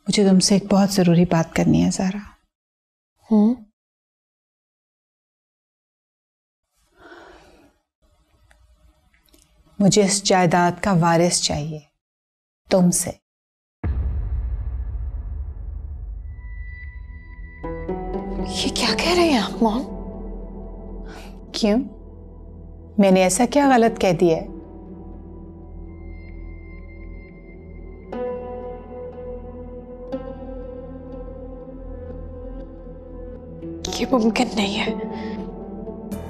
मुझे तुमसे एक बहुत जरूरी बात करनी है ज़ारा। मुझे इस जायदाद का वारिस चाहिए तुमसे। ये क्या कह रहे हैं आप मॉम? क्यों, मैंने ऐसा क्या गलत कह दिया है? ये मुमकिन नहीं है।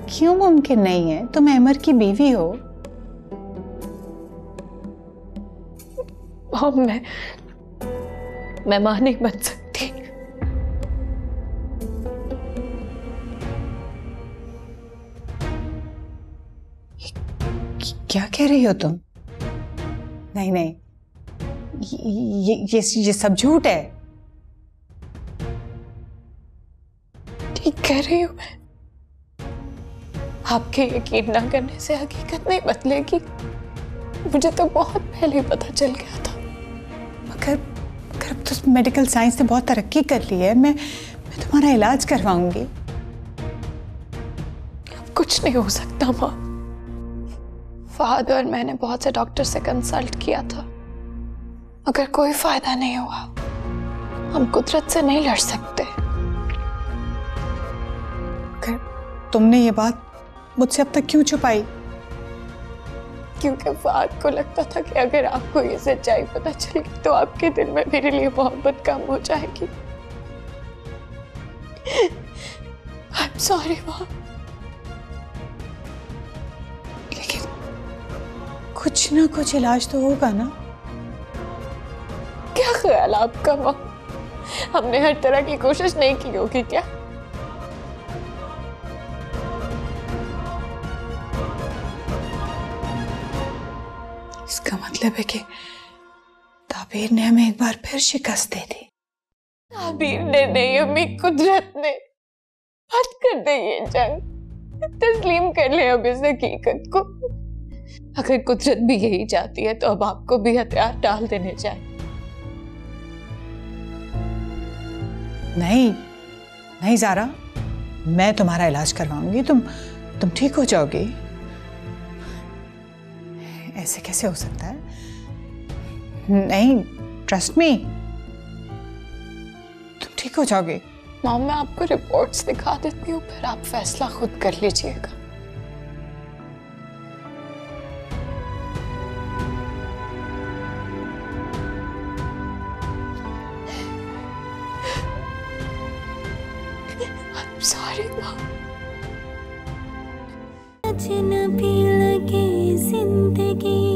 क्यों मुमकिन नहीं है? तुम अहमर की बीवी हो। मॉम मैं मां नहीं बन सकती। क्या कह रही हो तुम? नहीं नहीं, ये सब झूठ है। ठीक कह रही हूं मैं। आपके यकीन ना करने से हकीकत नहीं बदलेगी। मुझे तो बहुत पहले ही पता चल गया था। मगर अब तो मेडिकल साइंस ने बहुत तरक्की कर ली है। मैं तुम्हारा इलाज करवाऊंगी। अब कुछ नहीं हो सकता माँ। फहद और मैंने बहुत से डॉक्टर से कंसल्ट किया था, मगर कोई फायदा नहीं हुआ। हम कुदरत से नहीं लड़ सकते। तुमने ये बात मुझसे अब तक क्यों छुपाई? क्योंकि फहद को लगता था कि अगर आपको ये सच्चाई पता चलेगी तो आपके दिल में मेरे लिए मोहब्बत कम हो जाएगी। I'm sorry माँ। लेकिन कुछ ना कुछ इलाज तो होगा ना? क्या ख्याल आपका माँ? हमने हर तरह की कोशिश नहीं की होगी क्या? इसका मतलब है कि ताबीर ने हमें एक बार फिर शिकस्त दे दी। ताबीर ने नहीं, अम्मी कुदरत ने। हद कर दे ये जंग। तस्लीम कर ले अब इस हकीकत को। अगर कुदरत भी यही चाहती है तो अब आपको भी हथियार डाल देने चाहिए। नहीं नहीं ज़ारा, मैं तुम्हारा इलाज करवाऊंगी। तुम ठीक हो जाओगी। ऐसे कैसे हो सकता है? नहीं, ट्रस्ट मी, तुम ठीक हो जाओगे। मॉम मैं आपको रिपोर्ट्स दिखा देती हूँ, फिर आप फैसला खुद कर लीजिएगा। I'm sorry mom. अजनबी लगे जिंदगी